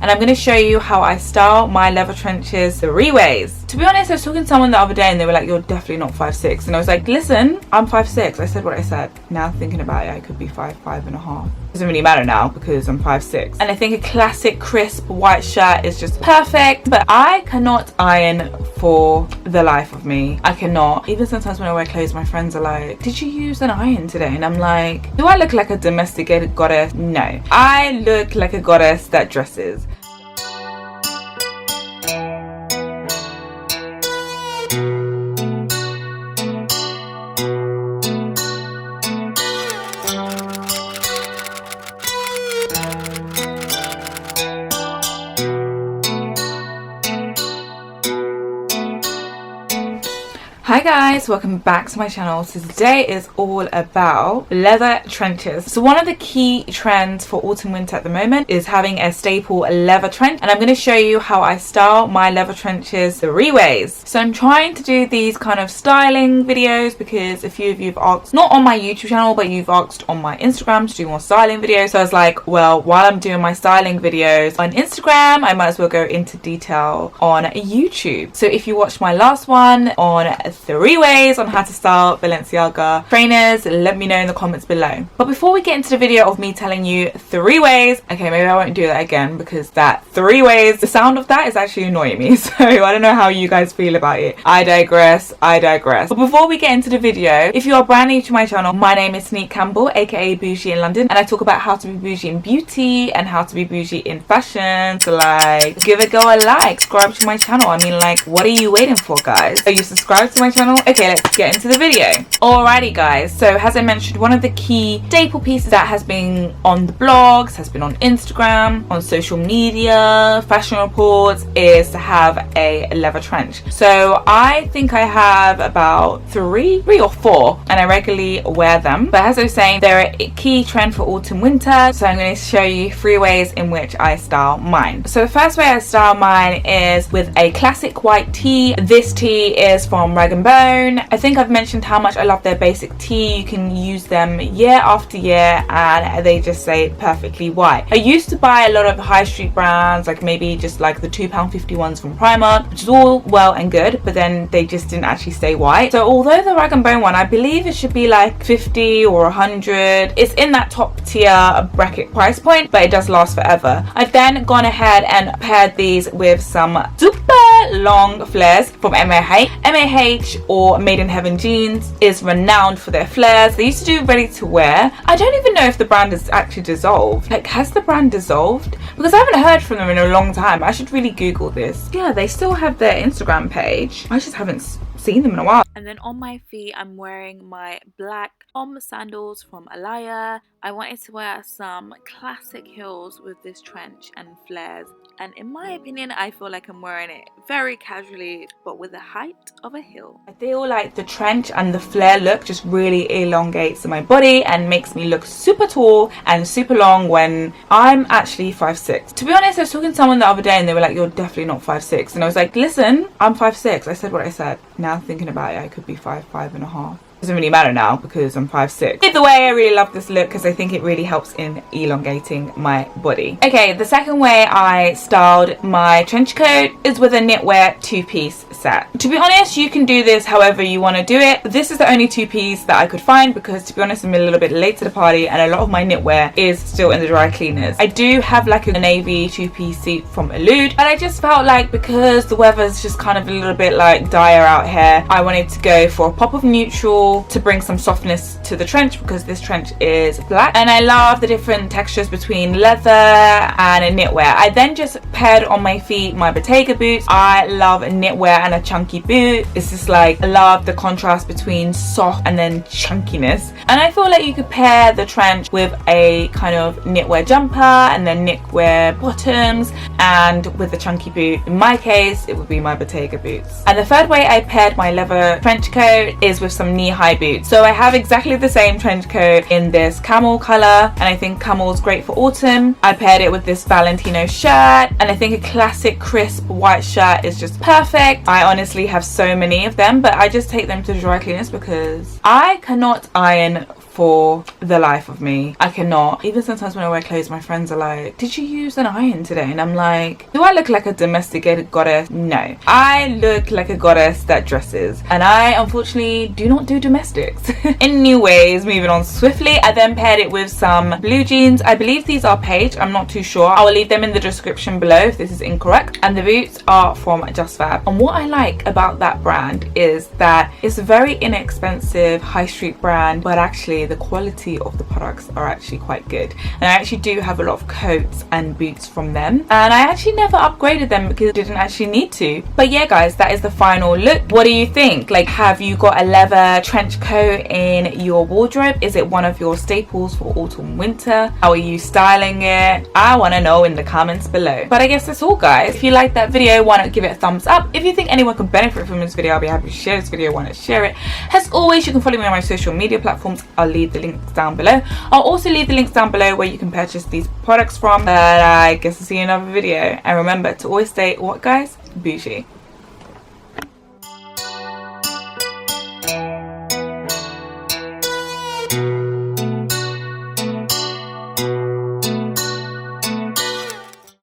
and I'm going to show you how I style my leather trenches 3 ways. To be honest, I was talking to someone the other day and they were like, you're definitely not 5'6", and I was like, listen, I'm 5'6". I said what I said. Now thinking about it, I could be 5'5.5". Doesn't really matter now because I'm 5'6". And I think a classic crisp white shirt is just perfect, but I cannot iron for the life of me. I cannot. Even sometimes when I wear clothes, my friends are like, did you use an iron today? And I'm like, do I look like a domesticated goddess? No. I look like a goddess that dresses. Hi guys, welcome back to my channel. So today is all about leather trenches. So one of the key trends for autumn winter at the moment is having a staple leather trench, and I'm going to show you how I style my leather trenches 3 ways. So I'm trying to do these kind of styling videos because a few of you have asked, not on my YouTube channel, but you've asked on my Instagram to do more styling videos. So I was like, well, while I'm doing my styling videos on Instagram, I might as well go into detail on YouTube. So if you watched my last one on 3 ways on how to style Balenciaga trainers, let me know in the comments below. But before we get into the video of me telling you 3 ways, okay, maybe I won't do that again because that 3 ways, the sound of that is actually annoying me. So I don't know how you guys feel about it. I digress. But before we get into the video, if you are brand new to my channel, my name is Tonique Campbell, aka Bouji in London, and I talk about how to be bougie in beauty and how to be bougie in fashion. So like, give a girl a like, subscribe to my channel. I mean, like, what are you waiting for, guys? Are you subscribed to my channel? Okay, let's get into the video. Alrighty guys, so as I mentioned, one of the key staple pieces that has been on the blogs, has been on Instagram, on social media, fashion reports, is to have a leather trench. So I think I have about three or 4, and I regularly wear them. But as I was saying, they're a key trend for autumn winter, so I'm going to show you 3 ways in which I style mine. So the first way I style mine is with a classic white tee. This tee is from Rag & Bone. I think I've mentioned how much I love their basic tee. You can use them year after year and they just stay perfectly white. I used to buy a lot of high street brands, like maybe just like the £2.50 ones from Primark, which is all well and good, but then they just didn't actually stay white. So although the Rag & Bone one, I believe it should be like 50 or 100, it's in that top tier bracket price point, but it does last forever. I've then gone ahead and paired these with some super long flares from MAH or Made in Heaven jeans is renowned for their flares. They used to do ready to wear. I don't even know if the brand is actually dissolved. Like, has the brand dissolved? Because I haven't heard from them in a long time. I should really Google this. Yeah, they still have their Instagram page. I just haven't seen them in a while. And then on my feet, I'm wearing my black sandals from Alaia. I wanted to wear some classic heels with this trench and flares, and in my opinion, I feel like I'm wearing it very casually, but with the height of a heel. I feel like the trench and the flare look just really elongates my body and makes me look super tall and super long when I'm actually 5'6". To be honest, I was talking to someone the other day and they were like, you're definitely not 5'6", and I was like, listen, I'm 5'6". I said what I said. Now thinking about it, I could be 5'5.5". Doesn't really matter now because I'm 5'6". Either way, I really love this look because I think it really helps in elongating my body. Okay, the second way I styled my trench coat is with a knitwear 2-piece set. To be honest, you can do this however you want to do it, but this is the only 2-piece that I could find because, to be honest, I'm a little bit late to the party and a lot of my knitwear is still in the dry cleaners. I do have like a navy 2-piece suit from Elude, but I just felt like because the weather's just kind of a little bit like dire out here, I wanted to go for a pop of neutral to bring some softness to the trench because this trench is black, and I love the different textures between leather and a knitwear. I then just paired on my feet my Bottega boots. I love a knitwear and a chunky boot. It's just like, I love the contrast between soft and then chunkiness, and I feel like you could pair the trench with a kind of knitwear jumper and then knitwear bottoms, and with the chunky boot, in my case, it would be my Bottega boots. And the third way I paired my leather trench coat is with some knee-high boots. So I have exactly the same trench coat in this camel color, and I think camel is great for autumn. I paired it with this Valentino shirt, and I think a classic crisp white shirt is just perfect. I honestly have so many of them, but I just take them to the dry cleaners because I cannot iron for the life of me. I cannot. Even sometimes when I wear clothes, my friends are like, did you use an iron today? And I'm like, do I look like a domesticated goddess? No. I look like a goddess that dresses, and I unfortunately do not do domestics. Anyways, moving on swiftly, I then paired it with some blue jeans. I believe these are PAIGE, I'm not too sure. I will leave them in the description below if this is incorrect. And the boots are from Just Fab. And what I like about that brand is that it's a very inexpensive high street brand, but actually the quality of the products are actually quite good. And I actually do have a lot of coats and boots from them, and I actually never upgraded them because I didn't actually need to. But yeah guys, that is the final look. What do you think? Like, have you got a leather trench coat in your wardrobe? Is it one of your staples for autumn winter? How are you styling it? I want to know in the comments below. But I guess that's all guys. If you like that video, why not give it a thumbs up? If you think anyone could benefit from this video, I'll be happy to share this video. Why not share it? As always, you can follow me on my social media platforms. I'll leave the links down below. I'll also leave the links down below where you can purchase these products from. But I guess I'll see you in another video. And remember to always stay, what guys? Bougie.